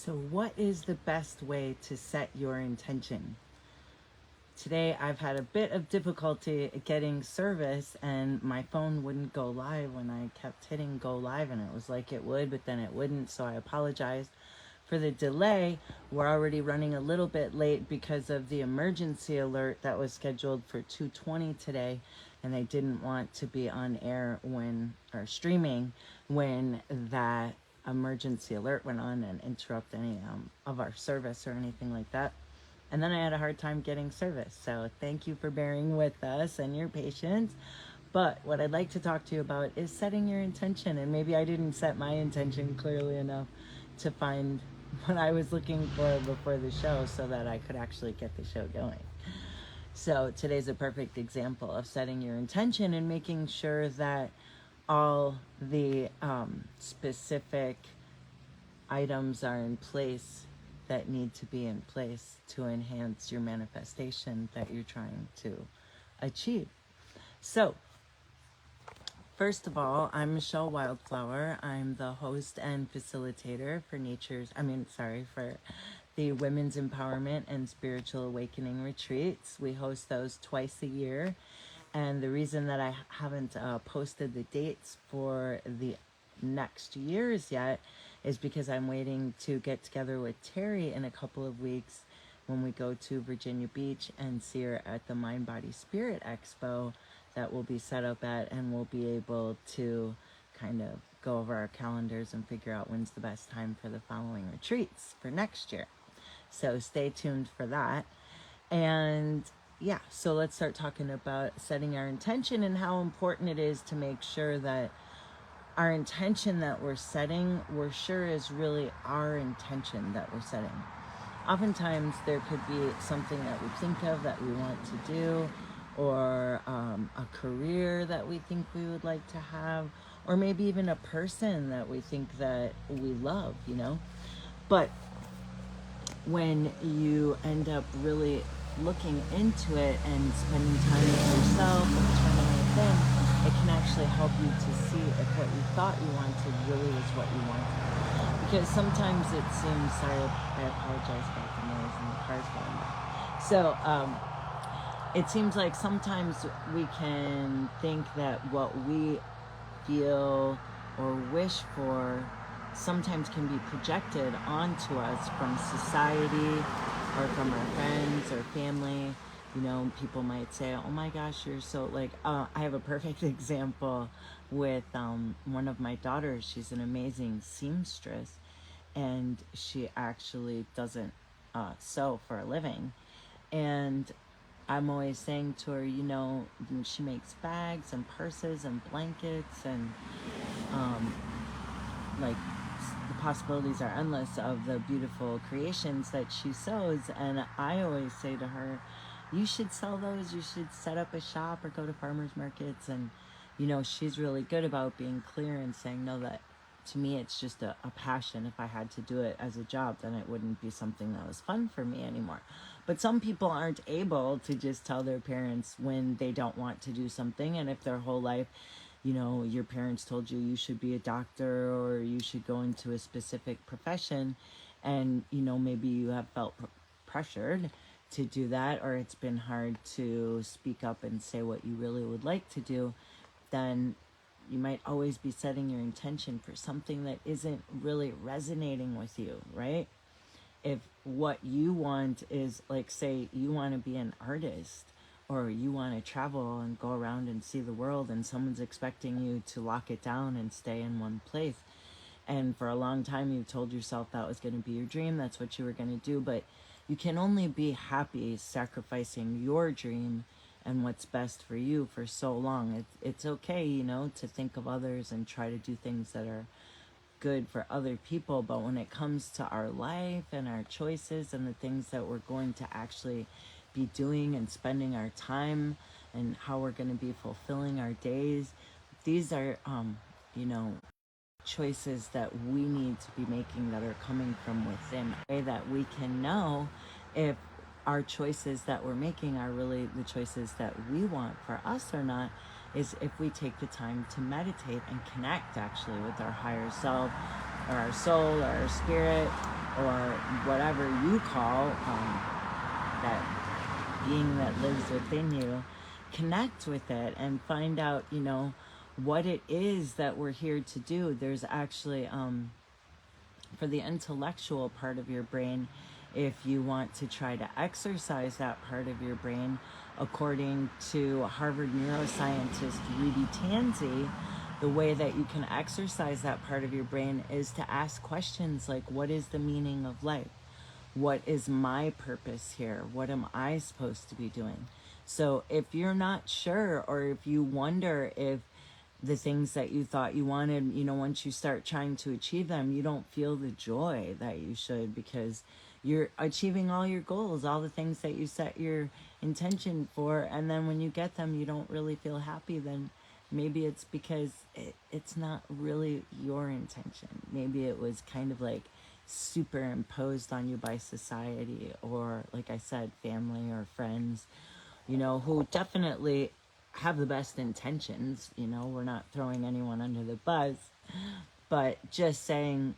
So, what is the best way to set your intention? Today, I've had a bit of difficulty getting service, and my phone wouldn't go live when I kept hitting go live, and it was like it would, but then it wouldn't. So, I apologized for the delay. We're already running a little bit late because of the emergency alert that was scheduled for 2:20 today, and I didn't want to be on air or streaming when that emergency alert went on and interrupt any of our service or anything like that. And then I had a hard time getting service. So thank you for bearing with us and your patience. But what I'd like to talk to you about is setting your intention. And maybe I didn't set my intention clearly enough to find what I was looking for before the show so that I could actually get the show going. So today's a perfect example of setting your intention and making sure that all the specific items are in place that need to be in place to enhance your manifestation that you're trying to achieve. So, first of all, I'm Michelle Wildflower. I'm the host and facilitator for for the Women's Empowerment and Spiritual Awakening Retreats. We host those twice a year. And the reason that I haven't posted the dates for the next years yet is because I'm waiting to get together with Terry in a couple of weeks when we go to Virginia Beach and see her at the Mind Body Spirit Expo that we'll be set up at, and we'll be able to kind of go over our calendars and figure out when's the best time for the following retreats for next year. So stay tuned for that. And yeah, so let's start talking about setting our intention and how important it is to make sure that our intention that we're setting, we're sure is really our intention that we're setting. Oftentimes there could be something that we think of that we want to do, or a career that we think we would like to have, or maybe even a person that we think that we love, But when you end up really looking into it and spending time with yourself and turning within, it can actually help you to see if what you thought you wanted really is what you wanted. Because sometimes it seems, sorry, I apologize about the noise in the cars going by. So, it seems like sometimes we can think that what we feel or wish for sometimes can be projected onto us from society or from our friends or family. People might say, oh my gosh, you're so I have a perfect example with one of my daughters. She's an amazing seamstress, and she actually doesn't sew for a living. And I'm always saying to her, she makes bags and purses and blankets and the possibilities are endless of the beautiful creations that she sews. And I always say to her, you should sell those. You should set up a shop or go to farmers markets. And, she's really good about being clear and saying, no, that to me, it's just a passion. If I had to do it as a job, then it wouldn't be something that was fun for me anymore. But some people aren't able to just tell their parents when they don't want to do something. And if their whole life, your parents told you should be a doctor or you should go into a specific profession, and, maybe you have felt pressured to do that, or it's been hard to speak up and say what you really would like to do, then you might always be setting your intention for something that isn't really resonating with you, right? If what you want is, say you want to be an artist, or you want to travel and go around and see the world, and someone's expecting you to lock it down and stay in one place, and for a long time you've told yourself that was going to be your dream, that's what you were going to do, but you can only be happy sacrificing your dream and what's best for you for so long. It's okay, to think of others and try to do things that are good for other people, but when it comes to our life and our choices and the things that we're going to actually be doing and spending our time and how we're going to be fulfilling our days, these are choices that we need to be making that are coming from within, a way that we can know if our choices that we're making are really the choices that we want for us or not, is if we take the time to meditate and connect actually with our higher self or our soul or our spirit or whatever you call that being that lives within you, connect with it and find out, what it is that we're here to do. There's actually, for the intellectual part of your brain, if you want to try to exercise that part of your brain, according to Harvard neuroscientist Rudy Tanzi, the way that you can exercise that part of your brain is to ask questions like, what is the meaning of life? What is my purpose here? What am I supposed to be doing? So if you're not sure, or if you wonder if the things that you thought you wanted, once you start trying to achieve them, you don't feel the joy that you should, because you're achieving all your goals, all the things that you set your intention for, and then when you get them, you don't really feel happy, then maybe it's because it's not really your intention. Maybe it was kind of like superimposed on you by society, or like I said, family or friends, who definitely have the best intentions. We're not throwing anyone under the bus, but just saying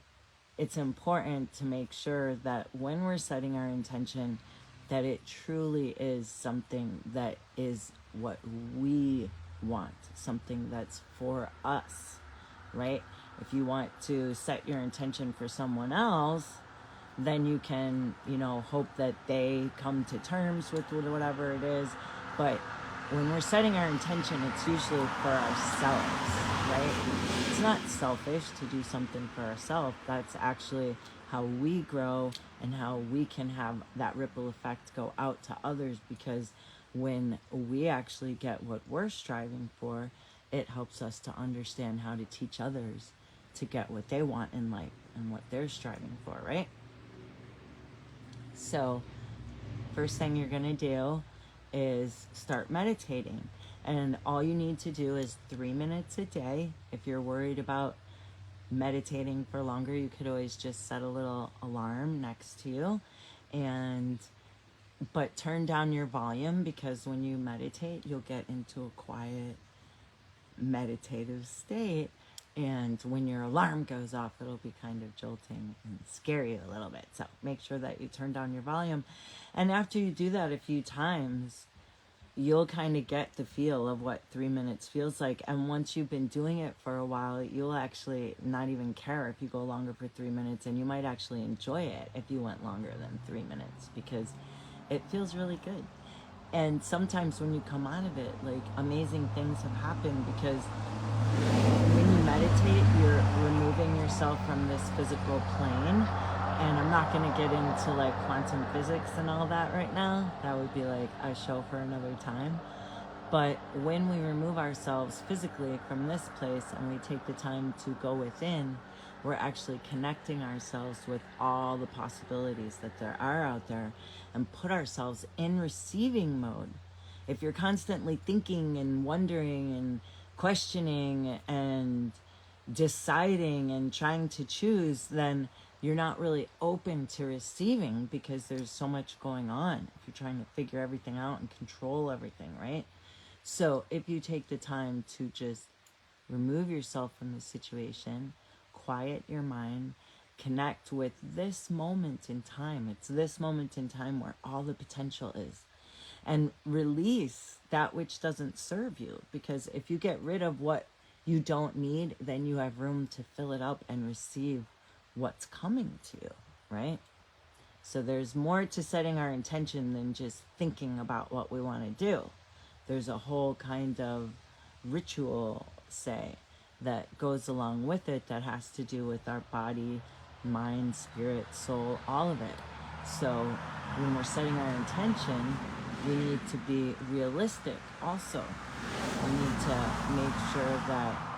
it's important to make sure that when we're setting our intention, that it truly is something that is what we want, something that's for us, right? If you want to set your intention for someone else, then you can, hope that they come to terms with whatever it is. But when we're setting our intention, it's usually for ourselves, right? It's not selfish to do something for ourselves. That's actually how we grow and how we can have that ripple effect go out to others, because when we actually get what we're striving for, it helps us to understand how to teach others to get what they want in life and what they're striving for, right? So, first thing you're going to do is start meditating. And all you need to do is 3 minutes a day. If you're worried about meditating for longer, you could always just set a little alarm next to you. But turn down your volume, because when you meditate, you'll get into a quiet meditative state, and when your alarm goes off, it'll be kind of jolting and scare you a little bit. So make sure that you turn down your volume, and after you do that a few times, you'll kind of get the feel of what 3 minutes feels like. And once you've been doing it for a while, you'll actually not even care if you go longer for 3 minutes, and you might actually enjoy it if you went longer than 3 minutes, because it feels really good. And sometimes when you come out of it, like, amazing things have happened, because when you meditate, you're removing yourself from this physical plane. And I'm not going to get into like quantum physics and all that right now. That would be like a show for another time. But when we remove ourselves physically from this place and we take the time to go within, we're actually connecting ourselves with all the possibilities that there are out there, and put ourselves in receiving mode. If you're constantly thinking and wondering and questioning and deciding and trying to choose, then you're not really open to receiving, because there's so much going on if you're trying to figure everything out and control everything, right? So if you take the time to just remove yourself from the situation, quiet your mind, connect with this moment in time. It's this moment in time where all the potential is. And release that which doesn't serve you. Because if you get rid of what you don't need, then you have room to fill it up and receive what's coming to you, right? So there's more to setting our intention than just thinking about what we want to do. There's a whole kind of ritual, say, that goes along with it, that has to do with our body, mind, spirit, soul, all of it. So when we're setting our intention, we need to be realistic also. We need to make sure that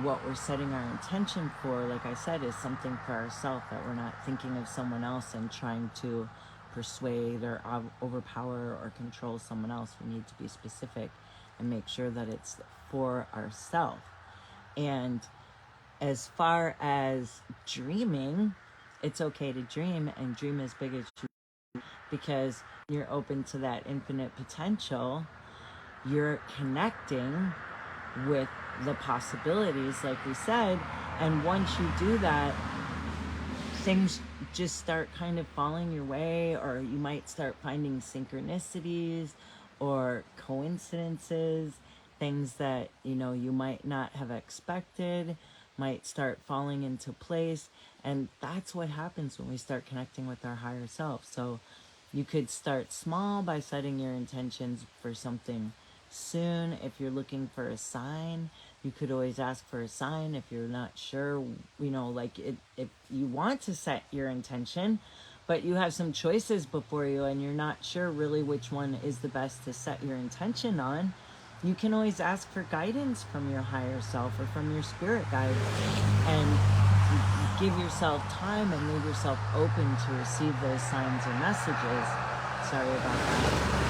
what we're setting our intention for, like I said, is something for ourselves, that we're not thinking of someone else and trying to persuade or overpower or control someone else. We need to be specific and make sure that it's for ourselves. And as far as dreaming, it's okay to dream, and dream as big as you, because you're open to that infinite potential. You're connecting with the possibilities, like we said, and once you do that, things just start kind of falling your way, or you might start finding synchronicities or coincidences, things that you might not have expected might start falling into place. And that's what happens when we start connecting with our higher self. So you could start small by setting your intentions for something soon. If you're looking for a sign, you could always ask for a sign. If you're not sure, if you want to set your intention, but you have some choices before you and you're not sure really which one is the best to set your intention on, you can always ask for guidance from your higher self or from your spirit guide, and give yourself time and leave yourself open to receive those signs or messages. Sorry about that.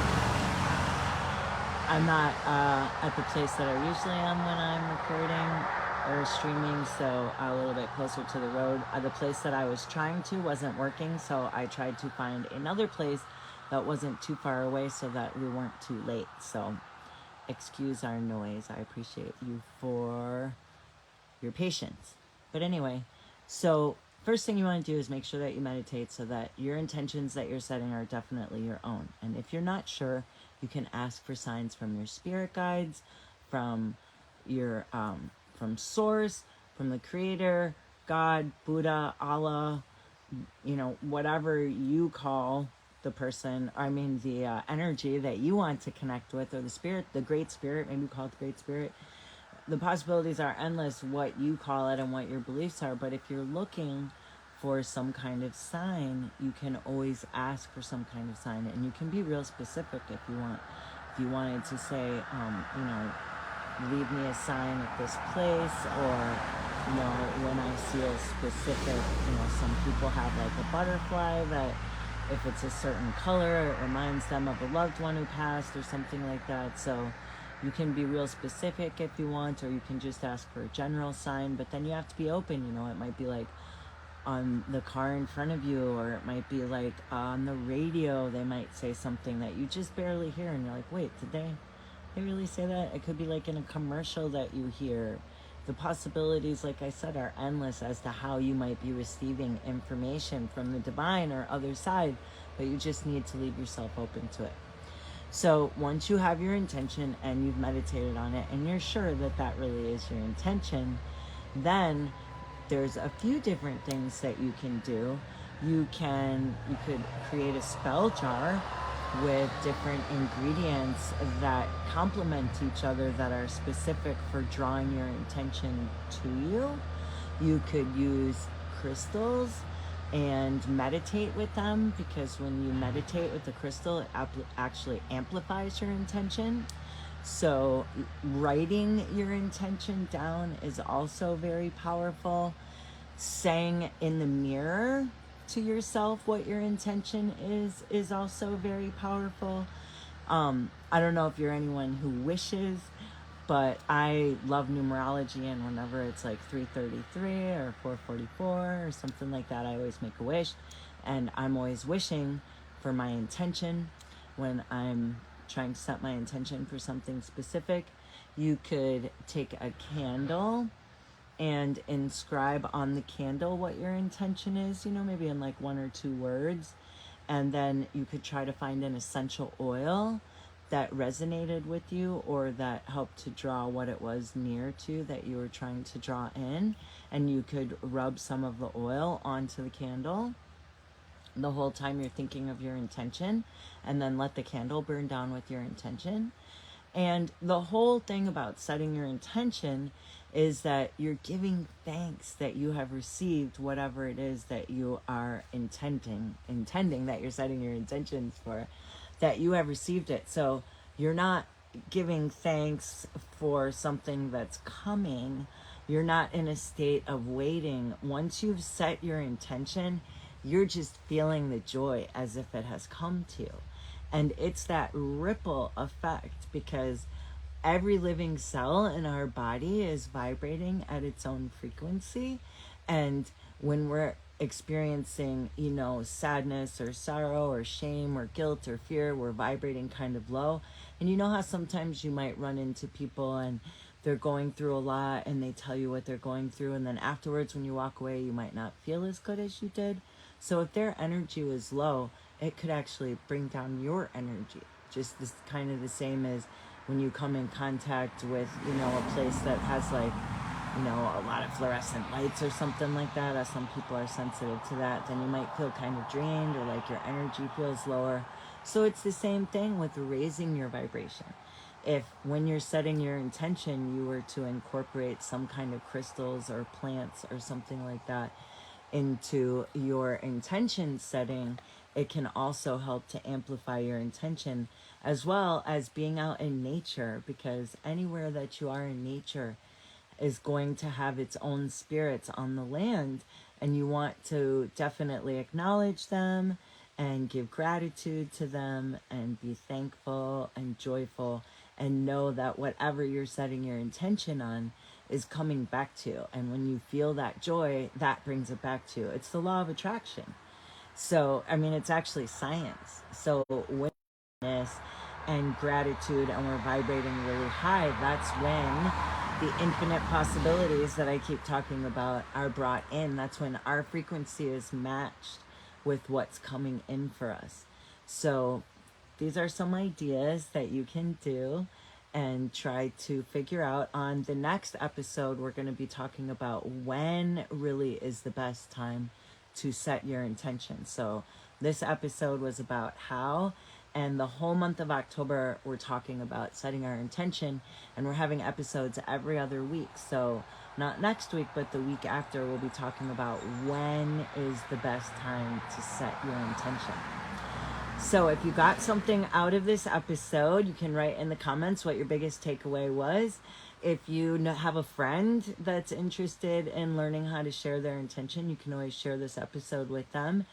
I'm not at the place that I usually am when I'm recording or streaming, so a little bit closer to the road. The place that I was trying to wasn't working, so I tried to find another place that wasn't too far away so that we weren't too late. So excuse our noise. I appreciate you for your patience. But anyway, so first thing you want to do is make sure that you meditate so that your intentions that you're setting are definitely your own. And if you're not sure, you can ask for signs from your spirit guides, from your from source, from the creator, God, Buddha, Allah, whatever you call the person, the energy that you want to connect with, or the spirit, the great spirit, maybe call it the great spirit. The possibilities are endless, what you call it and what your beliefs are. But if you're looking for some kind of sign, you can always ask for some kind of sign, and you can be real specific if you want. If you wanted to say, leave me a sign at this place, or when I see a specific, some people have like a butterfly that if it's a certain color, it reminds them of a loved one who passed or something like that. So you can be real specific if you want, or you can just ask for a general sign, but then you have to be open. It might be like on the car in front of you, or it might be like on the radio. They might say something that you just barely hear, and you're like, wait, did they really say that? It could be like in a commercial that you hear. The possibilities, like I said, are endless as to how you might be receiving information from the divine or other side, but you just need to leave yourself open to it. So once you have your intention and you've meditated on it and you're sure that that really is your intention, then there's a few different things that you can do. You could create a spell jar with different ingredients that complement each other, that are specific for drawing your intention to you. You could use crystals and meditate with them, because when you meditate with the crystal, it actually amplifies your intention. So writing your intention down is also very powerful. Saying in the mirror to yourself what your intention is also very powerful. I don't know if you're anyone who wishes, but I love numerology, and whenever it's like 333 or 444 or something like that, I always make a wish, and I'm always wishing for my intention when I'm trying to set my intention for something specific. You could take a candle and inscribe on the candle what your intention is, maybe in like 1 or 2 words. And then you could try to find an essential oil that resonated with you, or that helped to draw what it was near to that you were trying to draw in. And you could rub some of the oil onto the candle the whole time you're thinking of your intention, and then let the candle burn down with your intention. And the whole thing about setting your intention is that you're giving thanks that you have received whatever it is that you are intending that you're setting your intentions for, that you have received it. So you're not giving thanks for something that's coming. You're not in a state of waiting. Once you've set your intention, you're just feeling the joy as if it has come to you. And it's that ripple effect, because every living cell in our body is vibrating at its own frequency. And when we're experiencing, sadness or sorrow or shame or guilt or fear, we're vibrating kind of low. And you know how sometimes you might run into people and they're going through a lot and they tell you what they're going through, and then afterwards when you walk away you might not feel as good as you did. So if their energy was low, it could actually bring down your energy. Just this kind of the same as when you come in contact with, you know, a place that has like, you know, a lot of fluorescent lights or something like that, as some people are sensitive to that, then you might feel kind of drained or like your energy feels lower. So it's the same thing with raising your vibration. If when you're setting your intention, you were to incorporate some kind of crystals or plants or something like that into your intention setting, it can also help to amplify your intention, as well as being out in nature, because anywhere that you are in nature is going to have its own spirits on the land, and you want to definitely acknowledge them and give gratitude to them and be thankful and joyful, and know that whatever you're setting your intention on is coming back to you. And when you feel that joy, that brings it back to you. It's the law of attraction. So, I mean, it's actually science. So, witness and gratitude, and we're vibrating really high, that's when the infinite possibilities that I keep talking about are brought in. That's when our frequency is matched with what's coming in for us. So these are some ideas that you can do and try to figure out. On the next episode, we're going to be talking about when really is the best time to set your intention. So this episode was about how, and the whole month of October we're talking about setting our intention, and we're having episodes every other week. So not next week, but the week after, we'll be talking about when is the best time to set your intention. So if you got something out of this episode, you can write in the comments what your biggest takeaway was. If you have a friend that's interested in learning how to share their intention, you can always share this episode with them.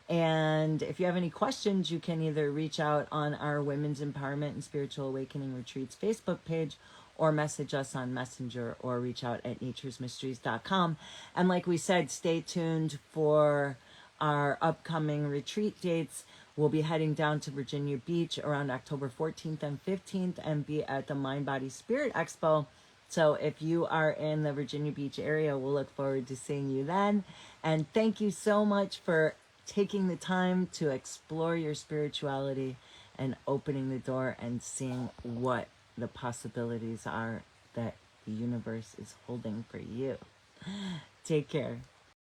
And if you have any questions, you can either reach out on our Women's Empowerment and Spiritual Awakening Retreats Facebook page, or message us on Messenger, or reach out at naturesmysteries.com. And like we said, stay tuned for our upcoming retreat dates. We'll be heading down to Virginia Beach around October 14th and 15th and be at the Mind Body Spirit Expo. So if you are in the Virginia Beach area, we'll look forward to seeing you then. And thank you so much for taking the time to explore your spirituality and opening the door and seeing what the possibilities are that the universe is holding for you. Take care.